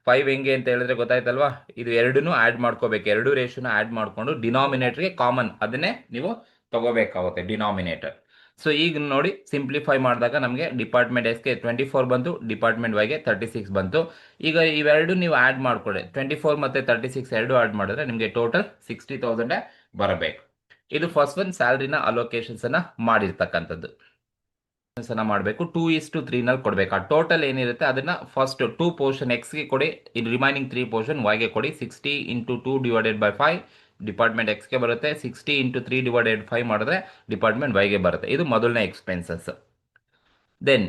Speaker 1: 5 ಹೆಂಗೆ ಅಂತ ಹೇಳಿದ್ರೆ ಗೊತ್ತಾಯ್ತಲ್ವಾ. ಇದು ಎರಡನ್ನೂ ಆ್ಯಡ್ ಮಾಡ್ಕೋಬೇಕು. ಎರಡು ರೇಷಿಯೋನ ಆ್ಯಡ್ ಮಾಡಿಕೊಂಡು ಡಿನಾಮಿನೇಟರ್ಗೆ ಕಾಮನ್ ಅದನ್ನೇ ನೀವು ತಗೋಬೇಕಾಗುತ್ತೆ ಡಿನಾಮಿನೇಟರ್. ಸೊ ಈಗ ನೋಡಿ ಸಿಂಪ್ಲಿಫೈ ಮಾಡಿದಾಗ ನಮಗೆ ಡಿಪಾರ್ಟ್ಮೆಂಟ್ ಎಸ್ಗೆ 24 ಬಂತು, ಡಿಪಾರ್ಟ್ಮೆಂಟ್ ವೈಗೆ 36 ಬಂತು. ಈಗ ಇವೆರಡು ನೀವು ಆ್ಯಡ್ ಮಾಡ್ಕೊಳ್ಳಿ, 24 ಮತ್ತು 36 ಎರಡು ಆ್ಯಡ್ ಮಾಡಿದ್ರೆ ನಿಮಗೆ ಟೋಟಲ್ 60,000 ಬರಬೇಕು. ಇದು ಫಸ್ಟ್ ಒನ್ ಸ್ಯಾಲ್ರಿನ ಅಲೋಕೇಶನ್ಸ್ ಅನ್ನ ಮಾಡಿರ್ತಕ್ಕಂಥದ್ದು ಮಾಡಬೇಕು. 2:3 ನಲ್ಲಿ ಕೊಡಬೇಕು. ಆ ಟೋಟಲ್ ಏನಿರುತ್ತೆ ಅದನ್ನ ಫಸ್ಟ್ 2 ಪೋರ್ಷನ್ ಎಕ್ಸ್ಗೆ ಕೊಡಿ, ಇನ್ ರಿಮೈನಿಂಗ್ 3 ಪೋರ್ಷನ್ ವೈಗೆ ಕೊಡಿ. 60 ಇಂಟು 2 ಡಿವೈಡೆಡ್ ಬೈ 5 ಡಿಪಾರ್ಟ್ಮೆಂಟ್ ಎಕ್ಸ್ಗೆ ಬರುತ್ತೆ. 60 ಇಂಟು 3 ಡಿವೈಡೆಡ್ 5 ಮಾಡಿದ್ರೆ ಡಿಪಾರ್ಟ್ಮೆಂಟ್ ವೈಗೆ ಬರುತ್ತೆ. ಇದು ಮೊದಲನೇ ಎಕ್ಸ್ಪೆನ್ಸಸ್. ದೆನ್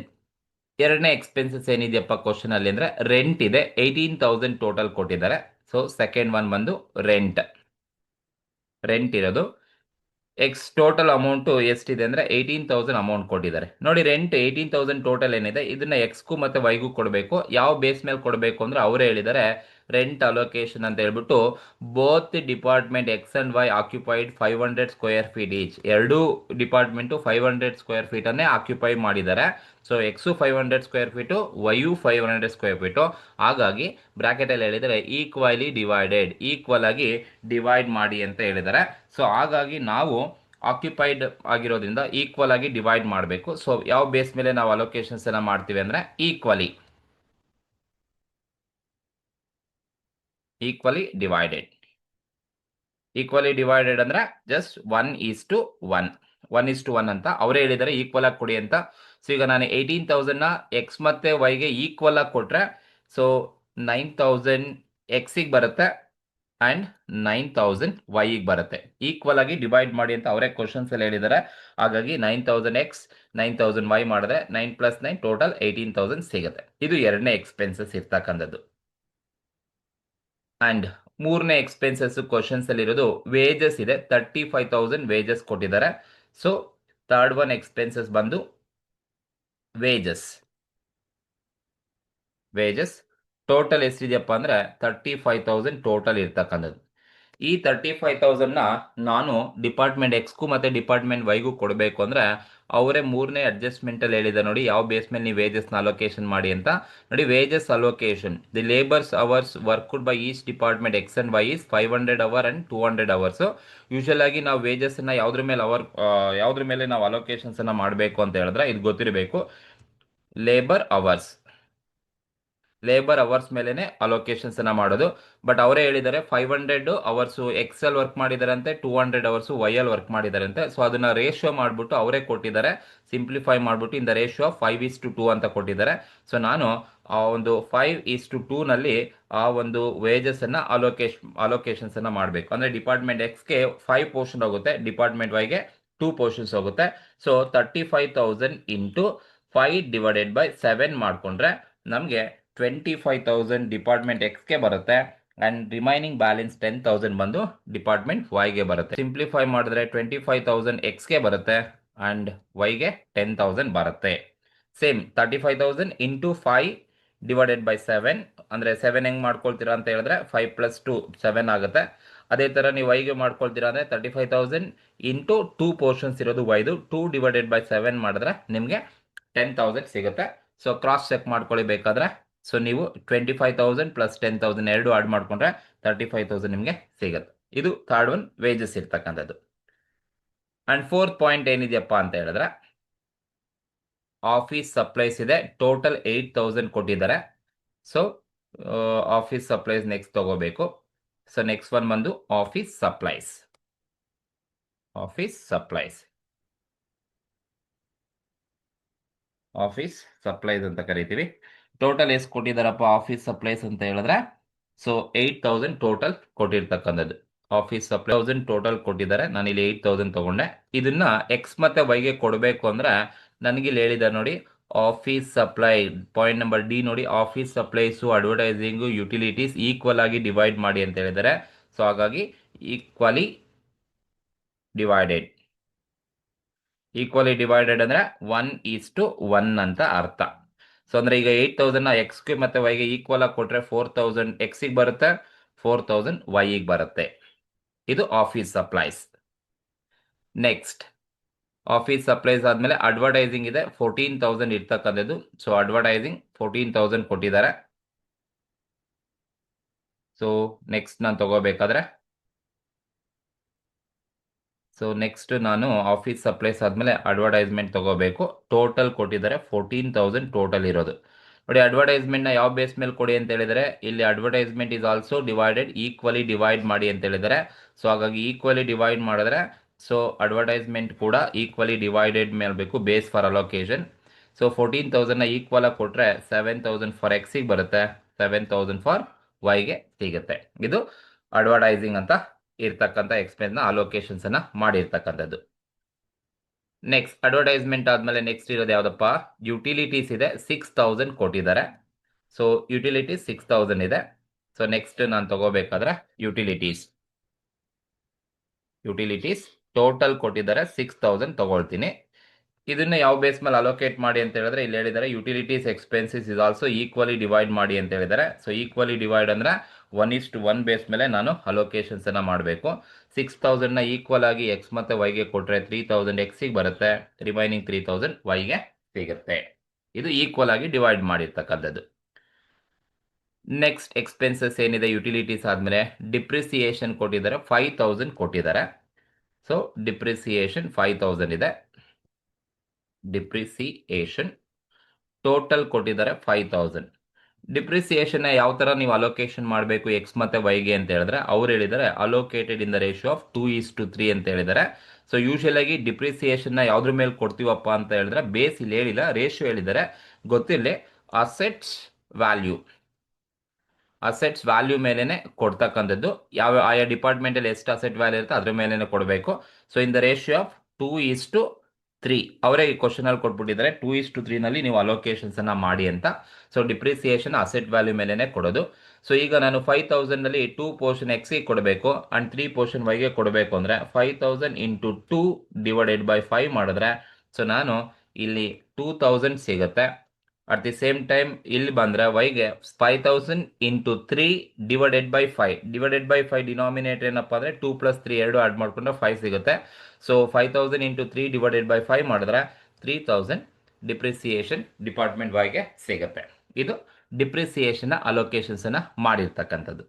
Speaker 1: ಎರಡನೇ ಎಕ್ಸ್ಪೆನ್ಸಸ್ ಏನಿದೆಯಪ್ಪ ಕ್ವಶನ್ ಅಲ್ಲಿ ಅಂದ್ರೆ ರೆಂಟ್ ಇದೆ. 18,000 ಟೋಟಲ್ ಕೊಟ್ಟಿದ್ದಾರೆ. ಸೊ ಸೆಕೆಂಡ್ ಒನ್ ಬಂದು ರೆಂಟ್ ಇರೋದು ಎಕ್ಸ್ ಟೋಟಲ್ ಅಮೌಂಟ್ ಎಷ್ಟಿದೆ ಅಂದ್ರೆ 18,000 ಅಮೌಂಟ್ ಕೊಟ್ಟಿದ್ದಾರೆ. ನೋಡಿ ರೆಂಟ್ 18,000 ಟೋಟಲ್ ಏನಿದೆ ಇದನ್ನ ಎಕ್ಸ್ಗೂ ಮತ್ತೆ ವೈಗೂ ಕೊಡಬೇಕು. ಯಾವ ಬೇಸ್ ಮೇಲೆ ಕೊಡಬೇಕು ಅಂದ್ರೆ ಅವರೇ ಹೇಳಿದ್ದಾರೆ ರೆಂಟ್ ಅಲೋಕೇಶನ್ ಅಂತ ಹೇಳ್ಬಿಟ್ಟು both department X and Y occupied 500 square feet each. ಎರಡೂ ಡಿಪಾರ್ಟ್ಮೆಂಟು 500 ಸ್ಕ್ವೇರ್ ಫೀಟ್ ಅನ್ನೇ ಆಕ್ಯುಪೈ ಮಾಡಿದ್ದಾರೆ. ಸೊ ಎಕ್ಸು 500 ಸ್ಕ್ವೇರ್ ಫೀಟು, ವೈಯು 500 ಸ್ಕ್ವೇರ್ ಫೀಟು. ಹಾಗಾಗಿ ಬ್ರಾಕೆಟ್ ಅಲ್ಲಿ ಹೇಳಿದರೆ ಈಕ್ವಲಿ ಡಿವೈಡೆಡ್, ಈಕ್ವಲ್ ಆಗಿ ಡಿವೈಡ್ ಮಾಡಿ ಅಂತ ಹೇಳಿದ್ದಾರೆ. ಸೊ ಹಾಗಾಗಿ ನಾವು ಆಕ್ಯುಪೈಡ್ ಆಗಿರೋದ್ರಿಂದ ಈಕ್ವಲ್ ಆಗಿ ಡಿವೈಡ್ ಮಾಡಬೇಕು. ಸೊ ಯಾವ ಬೇಸ್ ಮೇಲೆ ನಾವು ಅಲೋಕೇಶನ್ಸ್ ಅನ್ನ ಮಾಡ್ತೀವಿ ಅಂದ್ರೆ ಈಕ್ವಲಿ ಡಿವೈಡೆಡ್ ಅಂದ್ರೆ ಜಸ್ಟ್ 1:1 ಅಂತ ಅವರೇ ಹೇಳಿದ್ದಾರೆ ಈಕ್ವಲ್ ಆಗಿ ಕೊಡಿ ಅಂತ. ಸೊ ಈಗ ನಾನು 18,000 ನ ಎಕ್ಸ್ ಮತ್ತೆ ವೈಗೆ ಈಕ್ವಲ್ ಆಗಿ ಕೊಟ್ರೆ ಸೊ 9,000 ಎಕ್ಸಿಗೆ ಬರುತ್ತೆ ಅಂಡ್ 9,000 ವೈಗೆ ಬರುತ್ತೆ. ಈಕ್ವಲ್ ಆಗಿ ಡಿವೈಡ್ ಮಾಡಿ ಅಂತ ಅವರೇ ಕ್ವಶನ್ಸ್ ಅಲ್ಲಿ ಹೇಳಿದ್ದಾರೆ. ಹಾಗಾಗಿ 9,000 ಎಕ್ಸ್ 9,000 ವೈ ಮಾಡಿದ್ರೆ 9 + 9 ಟೋಟಲ್ 18,000 ಸಿಗುತ್ತೆ. ಇದು ಎರಡನೇ ಎಕ್ಸ್ಪೆನ್ಸಸ್ ಇರ್ತಕ್ಕಂಥದ್ದು. ಅಂಡ್ ಮೂರನೇ ಎಕ್ಸ್ಪೆನ್ಸಸ್ ಕ್ವಶನ್ಸ್ ಅಲ್ಲಿ ಇರೋದು ವೇಜಸ್ ಇದೆ. 35,000 ವೇಜಸ್ ಕೊಟ್ಟಿದ್ದಾರೆ. ಸೊ ಥರ್ಡ್ ಒನ್ ಎಕ್ಸ್ಪೆನ್ಸಸ್ ಬಂದು ವೇಜಸ್ ಟೋಟಲ್ ಎಷ್ಟಿದೆಯಪ್ಪ ಅಂದ್ರೆ 35,000 ಟೋಟಲ್ ಇರ್ತಕ್ಕಂಥದ್ದು. ಈ 35,000 ನ ನಾನು ಡಿಪಾರ್ಟ್ಮೆಂಟ್ ಎಕ್ಸ್ಗೂ ಮತ್ತೆ ಡಿಪಾರ್ಟ್ಮೆಂಟ್ ವೈಗೂ ಕೊಡಬೇಕು ಅಂದ್ರೆ ಅವರೇ ಮೂರನೇ ಅಡ್ಜಸ್ಟ್ಮೆಂಟ್ ಅಲ್ಲಿ ಹೇಳಿದ ನೋಡಿ ಯಾವ ಬೇಸ್ ಮೇಲೆ ನೀವು ವೇಜಸ್ ನ ಅಲೋಕೇಶನ್ ಮಾಡಿ ಅಂತ. ನೋಡಿ wages allocation the labours hours worked by each department X and Y is 500 hour and 200 hours. Usual ಆಗಿ ನಾವು ವೇಜಸ್ ನ ಯಾವ್ದ್ರ ಮೇಲೆ ನಾವು ಅಲೋಕೇಶನ್ಸ್ ಅನ್ನ ಮಾಡಬೇಕು ಅಂತ ಹೇಳಿದ್ರೆ ಇದು ಗೊತ್ತಿರಬೇಕು. ಲೇಬರ್ ಅವರ್ಸ್ ಮೇಲೆನೆ ಅಲೋಕೇಶನ್ಸ್ ಅನ್ನ ಮಾಡೋದು. ಬಟ್ ಅವರೇ ಹೇಳಿದ್ದಾರೆ 500 ಅವರ್ಸ್ ಎಕ್ಸ್ ಅಲ್ಲಿ ವರ್ಕ್ ಮಾಡಿದಾರಂತೆ, 200 ಅವರ್ಸ್ ವೈ ಅಲ್ಲಿ ವರ್ಕ್ ಮಾಡಿದಾರಂತೆ. ಸೊ ಅದನ್ನ ರೇಷಿಯೋ ಮಾಡ್ಬಿಟ್ಟು ಅವರೇ ಕೊಟ್ಟಿದ್ದಾರೆ. ಸಿಂಪ್ಲಿಫೈ ಮಾಡ್ಬಿಟ್ಟು ಇನ್ ದ ರೇಷಿಯೋ 5:2 ಅಂತ ಕೊಟ್ಟಿದ್ದಾರೆ. ಸೊ ನಾನು ಆ ಒಂದು 5:2 ನಲ್ಲಿ ಆ ಒಂದು ವೇಜಸ್ ಅನ್ನ ಅಲೋಕೇಶನ್ಸ್ ಅನ್ನ ಮಾಡಬೇಕು. ಅಂದ್ರೆ ಡಿಪಾರ್ಟ್ಮೆಂಟ್ ಎಕ್ಸ್ಗೆ 5 ಪೋರ್ಷನ್ ಹೋಗುತ್ತೆ, ಡಿಪಾರ್ಟ್ಮೆಂಟ್ ವೈಗೆ 2 ಪೋರ್ಷನ್ಸ್ ಹೋಗುತ್ತೆ. ಸೊ 35,000 ಇಂಟು 5 ಡಿವೈಡೆಡ್ ಬೈ 7 ಮಾಡ್ಕೊಂಡ್ರೆ ನಮಗೆ 25,000 ಡಿಪಾರ್ಟ್ಮೆಂಟ್ ಎಕ್ಸ್ಗೆ ಬರುತ್ತೆ ಅಂಡ್ ರಿಮೈನಿಂಗ್ ಬ್ಯಾಲೆನ್ಸ್ 10,000 ಬಂದು ಡಿಪಾರ್ಟ್ಮೆಂಟ್ ವೈಗೆ ಬರುತ್ತೆ. ಸಿಂಪ್ಲಿಫೈ ಮಾಡಿದ್ರೆ 25,000 ಎಕ್ಸ್ಗೆ ಬರುತ್ತೆ ಅಂಡ್ ವೈಗೆ 10,000 ಬರುತ್ತೆ. ಸೇಮ್ 35,000 ಇಂಟು 5 ಡಿವೈಡೆಡ್ ಬೈ 7 ಅಂದ್ರೆ 7 ಹೆಂಗ್ ಮಾಡ್ಕೊಳ್ತೀರಾ ಅಂತ ಹೇಳಿದ್ರೆ 5 + 2 7 ಆಗುತ್ತೆ. ಅದೇ ತರ ನೀವು ವೈಗೆ ಮಾಡ್ಕೊಳ್ತೀರಾ ಅಂದ್ರೆ 35,000 ಇಂಟು 2 ಪೋರ್ಷನ್ಸ್ ಇರೋದು ವೈದು 2 ಡಿವೈಡೆಡ್ ಬೈ 7 ಮಾಡಿದ್ರೆ ನಿಮಗೆ 10,000 ಸಿಗುತ್ತೆ. ಸೊ ಕ್ರಾಸ್ ಚೆಕ್ ಮಾಡ್ಕೊಳ್ಳಿ ಬೇಕಾದ್ರೆ. ಸೊ ನೀವು 25,000 + 10,000 ಎರಡು ಆಡ್ ಮಾಡ್ಕೊಂಡ್ರೆ 35,000 ನಿಮಗೆ ಸಿಗುತ್ತೆ. ಇದು ಥರ್ಡ್ ಒನ್ ವೇಜಸ್ ಇರ್ತಕ್ಕಂಥದ್ದು. ಅಂಡ್ ಫೋರ್ತ್ ಪಾಯಿಂಟ್ ಏನಿದೆಯಪ್ಪ ಅಂತ ಹೇಳಿದ್ರೆ ಆಫೀಸ್ ಸಪ್ಲೈಸ್ ಇದೆ. ಟೋಟಲ್ 8,000 ಕೊಟ್ಟಿದ್ದಾರೆ. ಸೊ ಆಫೀಸ್ ಸಪ್ಲೈಸ್ ನೆಕ್ಸ್ಟ್ ತಗೋಬೇಕು. ಸೊ ನೆಕ್ಸ್ಟ್ ಒನ್ ಬಂದು ಆಫೀಸ್ ಸಪ್ಲೈಸ್ ಅಂತ ಕರಿತೀವಿ. ಟೋಟಲ್ ಎಷ್ಟು ಕೊಟ್ಟಿದ್ದಾರಪ್ಪ ಆಫೀಸ್ ಸಪ್ಲೈಸ್ ಅಂತ ಹೇಳಿದ್ರೆ ಸೊ 8,000 ಟೋಟಲ್ ಕೊಟ್ಟಿರ್ತಕ್ಕಂಥದ್ದು. ಆಫೀಸ್ ಸಪ್ಲೈ 1,000 ಟೋಟಲ್ ಕೊಟ್ಟಿದ್ದಾರೆ. ನಾನು ಇಲ್ಲಿ 8,000 ತಗೊಂಡೆ. ಇದನ್ನ ಎಕ್ಸ್ ಮತ್ತೆ ವೈಗೆ ಕೊಡಬೇಕು ಅಂದ್ರೆ ನನಗೆ ಇಲ್ಲಿ ಹೇಳಿದ್ದಾರೆ ನೋಡಿ office supply point number D ನೋಡಿ ಆಫೀಸ್ ಸಪ್ಲೈಸು ಅಡ್ವರ್ಟೈಸಿಂಗು ಯುಟಿಲಿಟೀಸ್ ಈಕ್ವಲ್ ಆಗಿ ಡಿವೈಡ್ ಮಾಡಿ ಅಂತ ಹೇಳಿದ್ದಾರೆ. ಸೊ ಹಾಗಾಗಿ ಈಕ್ವಲಿ ಡಿವೈಡೆಡ್ ಅಂದ್ರೆ 1:1 ಅಂತ ಅರ್ಥ. ಸೊ ಅಂದ್ರೆ ಈಗ 8,000 ಎಕ್ಸ್ಗೆ ಮತ್ತೆ ವೈಗೆ ಈಕ್ವಲ್ ಆಗಿ ಕೊಟ್ರೆ 4,000 ಎಕ್ಸಿಗೆ ಬರುತ್ತೆ, 4,000 ವೈಗೆ ಬರುತ್ತೆ. ಇದು office supplies. Next office supplies ಆದ್ಮೇಲೆ ಅಡ್ವರ್ಟೈಸಿಂಗ್ ಇದೆ 14,000 ಇರ್ತಕ್ಕಂಥದ್ದು. ಸೊ ಅಡ್ವರ್ಟೈಸಿಂಗ್ 14,000 ಕೊಟ್ಟಿದ್ದಾರೆ. ಸೊ ನೆಕ್ಸ್ಟ್ ನಾನು ತಗೋಬೇಕಾದ್ರೆ ಸೊ ನೆಕ್ಸ್ಟ್ ನಾನು ಆಫೀಸ್ ಸಪ್ಲೈಸ್ ಆದಮೇಲೆ ಅಡ್ವರ್ಟೈಸ್ಮೆಂಟ್ ತಗೋಬೇಕು. ಟೋಟಲ್ ಕೊಟ್ಟಿದ್ದಾರೆ 14,000 ಟೋಟಲ್ ಇರೋದು. ನೋಡಿ, ಅಡ್ವರ್ಟೈಸ್ಮೆಂಟ್ನ ಯಾವ ಬೇಸ್ ಮೇಲೆ ಕೊಡಿ ಅಂತ ಹೇಳಿದರೆ, ಇಲ್ಲಿ advertisement is also divided, equally divide ಮಾಡಿ ಅಂತ ಹೇಳಿದ್ದಾರೆ. ಸೊ ಹಾಗಾಗಿ ಈಕ್ವಲಿ ಡಿವೈಡ್ ಮಾಡಿದ್ರೆ ಸೊ ಅಡ್ವರ್ಟೈಸ್ಮೆಂಟ್ ಕೂಡ ಈಕ್ವಲಿ ಡಿವೈಡೆಡ್ ಮೇಲೆ ಬೇಕು ಬೇಸ್ ಫಾರ್ ಅಲೋಕೇಶನ್. ಸೊ 14,000ನ ಈಕ್ವಲ್ ಆಗಿ ಕೊಟ್ಟರೆ 7,000 ಫಾರ್ ಎಕ್ಸಿಗೆ ಬರುತ್ತೆ, 7,000 ಫಾರ್ ವೈಗೆ ಸಿಗುತ್ತೆ. ಇದು ಅಡ್ವರ್ಟೈಸಿಂಗ್ ಅಂತ ಇರ್ತಕ್ಕಂಥ ಎಕ್ಸ್ಪೆನ್ಸ್ನ ಅಲೋಕೇಶನ್ಸನ್ನು ಮಾಡಿರ್ತಕ್ಕಂಥದ್ದು. ನೆಕ್ಸ್ಟ್ ಅಡ್ವರ್ಟೈಸ್ಮೆಂಟ್ ಆದಮೇಲೆ ನೆಕ್ಸ್ಟ್ ಇರೋದು ಯಾವುದಪ್ಪ, ಯುಟಿಲಿಟೀಸ್ ಇದೆ. 6,000 ಕೊಟ್ಟಿದ್ದಾರೆ. ಸೊ ಯುಟಿಲಿಟೀಸ್ 6,000 ಇದೆ. ಸೊ ನೆಕ್ಸ್ಟ್ ನಾನು ತಗೋಬೇಕಾದ್ರೆ ಯುಟಿಲಿಟೀಸ್ ಟೋಟಲ್ ಕೊಟ್ಟಿದ್ದಾರೆ 6,000 ತಗೊಳ್ತೀನಿ. ಇದನ್ನ ಯಾವ ಬೇಸ್ ಮೇಲೆ ಅಲೋಕೇಟ್ ಮಾಡಿ ಅಂತ ಹೇಳಿದ್ರೆ, ಇಲ್ಲಿ ಹೇಳಿದ್ದಾರೆ utilities expenses is also equally divide ಮಾಡಿ ಅಂತ ಹೇಳಿದ್ದಾರೆ. ಸೊ ಈಕ್ವಲಿ ಡಿವೈಡ್ ಅಂದ್ರೆ 1:1 ಬೇಸ್ ಮೇಲೆ ನಾನು ಅಲೋಕೇಶನ್ಸ್ ಅನ್ನ ಮಾಡಬೇಕು. 6,000ನ ಈಕ್ವಲ್ ಆಗಿ ಎಕ್ಸ್ ಮತ್ತೆ ವೈಗೆ ಕೊಟ್ಟರೆ 3,000 ಎಕ್ಸಿಗೆ ಬರುತ್ತೆ, ರಿಮೈನಿಂಗ್ 3,000 ವೈಗೆ ಸಿಗುತ್ತೆ. ಇದು ಈಕ್ವಲ್ ಆಗಿ ಡಿವೈಡ್ ಮಾಡಿರ್ತಕ್ಕಂಥದ್ದು. ನೆಕ್ಸ್ಟ್ ಎಕ್ಸ್ಪೆನ್ಸಸ್ ಏನಿದೆ ಯುಟಿಲಿಟೀಸ್ ಆದಮೇಲೆ, ಡಿಪ್ರಿಸಿಯೇಷನ್ ಕೊಟ್ಟಿದ್ದಾರೆ 5,000 ಕೊಟ್ಟಿದ್ದಾರೆ. ಸೊ ಡಿಪ್ರಿಸಿಯೇಷನ್ 5,000 ಇದೆ. ಡಿಪ್ರಿಸಿಯೇಷನ್ ಟೋಟಲ್ ಕೊಟ್ಟಿದ್ದಾರೆ 5,000. ಡಿಪ್ರಿಸಿಯೇಷನ್ ಯಾವ ತರ ನೀವು ಅಲೋಕೇಶನ್ ಮಾಡಬೇಕು ಎಕ್ಸ್ ಮತ್ತೆ ವೈಗೆ ಅಂತ ಹೇಳಿದ್ರೆ, ಅವ್ರು ಹೇಳಿದ್ದಾರೆ allocated in the ratio of 2:3 ಅಂತ ಹೇಳಿದ್ದಾರೆ. ಸೊ ಯೂಶುವಲ್ ಆಗಿ ಡಿಪ್ರಿಸಿಯೇಷನ್ ಯಾವ್ದ್ರ ಮೇಲೆ ಕೊಡ್ತೀವಪ್ಪ ಅಂತ ಹೇಳಿದ್ರೆ, ಬೇಸ್ ಇಲ್ಲಿ ಹೇಳಿಲ್ಲ, ರೇಷಿಯೋ ಹೇಳಿದ್ದಾರೆ. ಗೊತ್ತಿರಲಿ, ಅಸೆಟ್ಸ್ ವ್ಯಾಲ್ಯೂ ಮೇಲೆನೆ ಕೊಡ್ತಕ್ಕಂಥದ್ದು. ಯಾವ ಆಯಾ ಡಿಪಾರ್ಟ್ಮೆಂಟಲ್ಲಿ ಎಷ್ಟು ಅಸೆಟ್ ವ್ಯಾಲ್ಯೂ ಇರುತ್ತೆ ಅದ್ರ ಮೇಲೆನೆ ಕೊಡಬೇಕು. So in the ratio of 2:3 ಅವರೇ ಈ ಕ್ವಶನ್ ಅಲ್ಲಿ ಕೊಟ್ಬಿಟ್ಟಿದ್ದಾರೆ. 2:3 ನಲ್ಲಿ ನೀವು ಅಲೋಕೇಶನ್ಸ್ ಅನ್ನ ಮಾಡಿ ಅಂತ. ಸೊ ಡಿಪ್ರಿಸಿಯೇಷನ್ ಅಸೆಟ್ ವ್ಯಾಲ್ಯೂ ಮೇಲೆನೆ ಕೊಡೋದು. ಸೊ ಈಗ ನಾನು 5,000 ನಲ್ಲಿ 2 ಪೋರ್ಷನ್ ಎಕ್ಸ್ಗೆ ಕೊಡಬೇಕು ಅಂಡ್ 3 ಪೋರ್ಷನ್ ವೈಗೆ ಕೊಡಬೇಕು ಅಂದ್ರೆ 5,000 ಇಂಟು 2 ಡಿವೈಡೆಡ್ ಬೈ 5 ಮಾಡಿದ್ರೆ ಸೊ ನಾನು ಇಲ್ಲಿ 2,000 ಸಿಗುತ್ತೆ. ಅಟ್ ದಿ ಸೇಮ್ ಟೈಮ್ ಇಲ್ಲಿ ಬಂದ್ರೆ ವೈಗೆ 5,000 ಇಂಟು 3 ಡಿವೈಡೆಡ್ ಬೈ 5 ಡಿನಾಮಿನೇಟರ್ ಏನಪ್ಪ ಅಂದ್ರೆ 2 + 3 ಎರಡು ಆಡ್ ಮಾಡ್ಕೊಂಡ್ರೆ 5 ಸಿಗುತ್ತೆ. ಸೊ 5,000 ಇಂಟು 3 ಡಿವೈಡೆಡ್ ಬೈ 5 ಮಾಡಿದ್ರೆ 3,000 ಡಿಪ್ರಿಸಿಯೇಷನ್ ಡಿಪಾರ್ಟ್ಮೆಂಟ್ ವೈಗೆ ಸಿಗುತ್ತೆ. ಇದು ಡಿಪ್ರಿಸಿಯೇಷನ್ ಅಲೋಕೇಶನ್ಸ್ ಅನ್ನ ಮಾಡಿರ್ತಕ್ಕಂಥದ್ದು.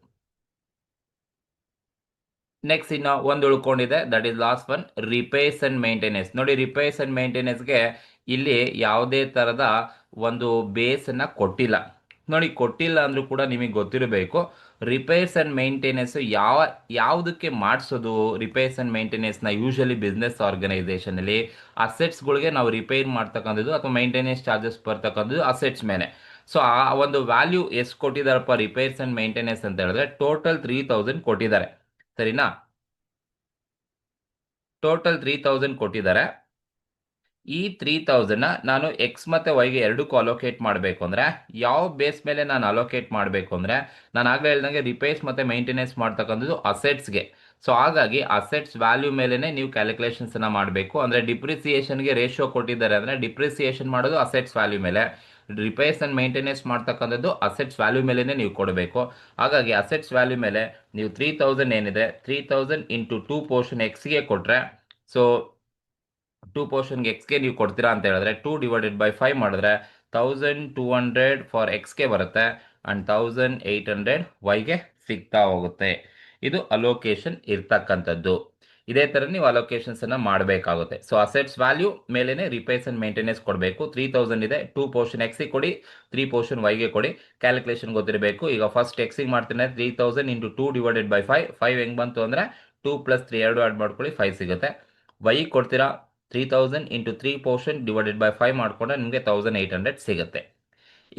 Speaker 1: ನೆಕ್ಸ್ಟ್ ಇನ್ನು ಒಂದು ಉಳ್ಕೊಂಡಿದೆ, that is last one, repairs and maintenance. ನೋಡಿ, ರಿಪೇರ್ಸ್ ಅಂಡ್ ಮೇಂಟೆನೆನ್ಸ್ಗೆ ಇಲ್ಲಿ ಯಾವುದೇ ತರದ ಒಂದು ಬೇಸ್ ಅನ್ನ ಕೊಟ್ಟಿಲ್ಲ. ನೋಡಿ, ಕೊಟ್ಟಿಲ್ಲ ಅಂದ್ರೂ ಕೂಡ ನಿಮಗೆ ಗೊತ್ತಿರಬೇಕು ರಿಪೇರ್ಸ್ ಅಂಡ್ ಮೇಂಟೆನೆನ್ಸ್ ಯಾವುದಕ್ಕೆ ಮಾಡಿಸೋದು. ರಿಪೇರ್ಸ್ ಅಂಡ್ ಮೇಂಟೆನೆನ್ಸ್ನ ಯೂಶಲಿ ಬಿಸ್ನೆಸ್ ಆರ್ಗನೈಸೇಷನ್ ಅಲ್ಲಿ ಅಸೆಟ್ಸ್ಗಳಿಗೆ ನಾವು ರಿಪೇರ್ ಮಾಡ್ತಕ್ಕಂಥದ್ದು ಅಥವಾ ಮೇಂಟೆನೆನ್ಸ್ ಚಾರ್ಜಸ್ ಬರ್ತಕ್ಕಂಥದ್ದು ಅಸೆಟ್ಸ್ ಮೇಲೆ. ಸೊ ಆ ಒಂದು ವ್ಯಾಲ್ಯೂ ಎಷ್ಟು ಕೊಟ್ಟಿದ್ದಾರಪ್ಪ ರಿಪೇರ್ಸ್ ಅಂಡ್ ಮೇಂಟೆನೆನ್ಸ್ ಅಂತ ಹೇಳಿದ್ರೆ, ಟೋಟಲ್ 3,000 ಕೊಟ್ಟಿದ್ದಾರೆ. ಸರಿನಾ? ಟೋಟಲ್ 3,000 ಕೊಟ್ಟಿದ್ದಾರೆ. ಈ 3,000ನ ನಾನು ಎಕ್ಸ್ ಮತ್ತೆ ವೈಗೆ ಎರಡಕ್ಕೂ ಅಲೋಕೇಟ್ ಮಾಡಬೇಕು ಅಂದ್ರೆ ಯಾವ ಬೇಸ್ ಮೇಲೆ ನಾನು ಅಲೋಕೇಟ್ ಮಾಡಬೇಕು ಅಂದ್ರೆ, ನಾನು ಆಗಲೇ ಹೇಳ್ದಂಗೆ ರಿಪೇರ್ಸ್ ಮತ್ತೆ ಮೇಂಟೆನೆನ್ಸ್ ಮಾಡ್ತಕ್ಕಂಥದ್ದು ಅಸೆಟ್ಸ್ಗೆ. ಸೊ ಹಾಗಾಗಿ ಅಸೆಟ್ಸ್ ವ್ಯಾಲ್ಯೂ ಮೇಲೆನೆ ನೀವು ಕ್ಯಾಲ್ಕುಲೇಷನ್ಸ್ ಅನ್ನ ಮಾಡಬೇಕು. ಅಂದ್ರೆ ಡಿಪ್ರಿಸಿಯೇಷನ್ಗೆ ರೇಷಿಯೋ ಕೊಟ್ಟಿದ್ದಾರೆ ಅಂದ್ರೆ ಡಿಪ್ರಿಸಿಯೇಷನ್ ಮಾಡೋದು ಅಸೆಟ್ಸ್ ವ್ಯಾಲ್ಯೂ ಮೇಲೆ, ರಿಪೇರ್ಸ್ ಅಂಡ್ ಮೇಂಟೆನೆನ್ಸ್ ಮಾಡ್ತಕ್ಕಂಥದ್ದು ಅಸೆಟ್ಸ್ ವ್ಯಾಲ್ಯೂ ಮೇಲೆನೆ ನೀವು ಕೊಡಬೇಕು. ಹಾಗಾಗಿ ಅಸೆಟ್ಸ್ ವ್ಯಾಲ್ಯೂ ಮೇಲೆ ನೀವು 3,000 ಏನಿದೆ 3,000 ಇಂಟು 2 ಪೋರ್ಷನ್ ಎಕ್ಸ್ಗೆ ಕೊಟ್ರೆ, ಸೊ 2 ಪೋರ್ಷನ್ಗೆ ಎಕ್ಸ್ಗೆ ನೀವು ಕೊಡ್ತೀರಾ ಅಂತ ಹೇಳಿದ್ರೆ 2 ಡಿವೈಡೆಡ್ ಬೈ 5 ಮಾಡಿದ್ರೆ 1,200 ಫಾರ್ ಎಕ್ಸ್ಗೆ ಬರುತ್ತೆ ಅಂಡ್ 1,800 ವೈಗೆ ಸಿಗ್ತಾ ಹೋಗುತ್ತೆ. ಇದು ಅಲೋಕೇಶನ್ ಇರ್ತಕ್ಕಂಥದ್ದು. ಇದೇ ತರ ನೀವು ಅಲೋಕೇಶನ್ಸ್ ಅನ್ನ ಮಾಡಬೇಕಾಗುತ್ತೆ. ಸೊ ಅಸೆಟ್ಸ್ ವ್ಯಾಲ್ಯೂ ಮೇಲೆನೆ ರಿಪೇರ್ಸ್ ಅಂಡ್ ಮೇಂಟೆನೆನ್ಸ್ ಕೊಡಬೇಕು. 3,000 ಇದೆ, 2 ಪೋರ್ಷನ್ ಎಕ್ಸ್ಗೆ ಕೊಡಿ, 3 ಪೋರ್ಷನ್ ವೈಗೆ ಕೊಡಿ. ಕ್ಯಾಲ್ಕುಲೇಷನ್ ಗೊತ್ತಿರಬೇಕು. ಈಗ ಫಸ್ಟ್ ಎಕ್ಸ್ಗೆ ಮಾಡ್ತೀನಿ, 3,000 ಇಂಟು 2 ಡಿವೈಡೆಡ್ ಬೈ 5 ಹೆಂಗ್ ಬಂತು ಅಂದ್ರೆ 2 + 3 ಎರಡು ಆಡ್ ಮಾಡ್ಕೊಳ್ಳಿ 5 ಸಿಗುತ್ತೆ. ವೈ ಕೊಡ್ತೀರಾ 3,000 ಇಂಟು 3 ಪೋರ್ಷನ್ ಡಿವೈಡೆಡ್ ಬೈ 5 ಮಾಡ್ಕೊಂಡ್ರೆ ನಿಮಗೆ 1,800 ಸಿಗುತ್ತೆ.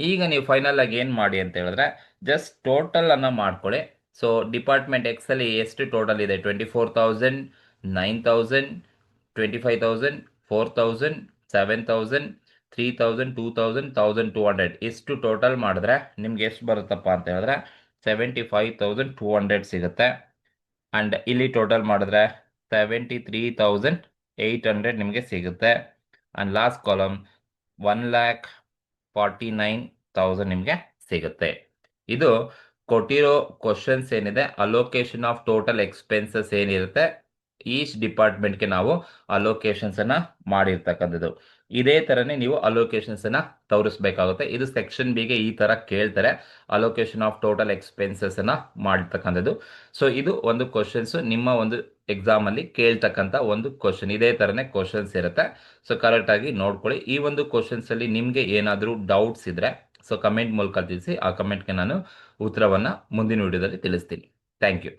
Speaker 1: ಈಗ ನೀವು ಫೈನಲ್ ಆಗಿ ಏನು ಮಾಡಿ ಅಂತ ಹೇಳಿದ್ರೆ ಜಸ್ಟ್ ಟೋಟಲ್ ಅನ್ನ ಮಾಡ್ಕೊಳ್ಳಿ. ಸೊ ಡಿಪಾರ್ಟ್ಮೆಂಟ್ ಎಕ್ಸ್ ಅಲ್ಲಿ ಎಷ್ಟು ಟೋಟಲ್ ಇದೆ, 24,000, 9,000, 25,000, 4,000, 7,000, 3,000, 2,000, 1,200 ಇಷ್ಟು ಟೋಟಲ್ ಮಾಡಿದ್ರೆ ನಿಮ್ಗೆ ಎಷ್ಟು ಬರುತ್ತಪ್ಪ ಅಂತ ಹೇಳಿದ್ರೆ 75,200 ಸಿಗುತ್ತೆ. ಅಂಡ್ ಇಲ್ಲಿ ಟೋಟಲ್ ಮಾಡಿದ್ರೆ 73,800 ನಿಮಗೆ ಸಿಗುತ್ತೆ. ಅಂಡ್ ಲಾಸ್ಟ್ ಕಾಲಮ್ 1,49,000 ನಿಮಗೆ ಸಿಗುತ್ತೆ. ಇದು ಕೊಟ್ಟಿರೋ ಕ್ವಶನ್ಸ್ ಏನಿದೆ, ಅಲೋಕೇಶನ್ ಆಫ್ ಟೋಟಲ್ ಎಕ್ಸ್ಪೆನ್ಸಸ್ ಏನಿರುತ್ತೆ ಈಚ್ ಡಿಪಾರ್ಟ್ಮೆಂಟ್ಗೆ ನಾವು ಅಲೋಕೇಶನ್ಸ್ ಅನ್ನ ಮಾಡಿರ್ತಕ್ಕಂಥದ್ದು. ಇದೇ ತರನೇ ನೀವು ಅಲೋಕೇಶನ್ಸ್ ಅನ್ನ ತೋರಿಸ್ಬೇಕಾಗುತ್ತೆ. ಇದು ಸೆಕ್ಷನ್ ಬಿಗೆ ಈ ತರ ಕೇಳ್ತಾರೆ, ಅಲೋಕೇಶನ್ ಆಫ್ ಟೋಟಲ್ ಎಕ್ಸ್ಪೆನ್ಸಸ್ ಅನ್ನ ಮಾಡಿರ್ತಕ್ಕಂಥದ್ದು. ಸೊ ಇದು ಒಂದು ಕ್ವಶನ್ಸ್ ನಿಮ್ಮ ಒಂದು ಎಕ್ಸಾಮಲ್ಲಿ ಕೇಳ್ತಕ್ಕಂಥ ಒಂದು ಕ್ವಶನ್. ಇದೇ ಥರನೇ ಕ್ವಶನ್ಸ್ ಇರುತ್ತೆ. ಸೊ ಕರೆಕ್ಟಾಗಿ ನೋಡ್ಕೊಳ್ಳಿ. ಈ ಒಂದು ಕ್ವಶನ್ಸಲ್ಲಿ ನಿಮಗೆ ಏನಾದರೂ ಡೌಟ್ಸ್ ಇದ್ದರೆ ಸೊ ಕಮೆಂಟ್ ಮೂಲಕ ತಿಳಿಸಿ. ಆ ಕಮೆಂಟ್ಗೆ ನಾನು ಉತ್ತರವನ್ನು ಮುಂದಿನ ವಿಡಿಯೋದಲ್ಲಿ ತಿಳಿಸ್ತೀನಿ. Thank you.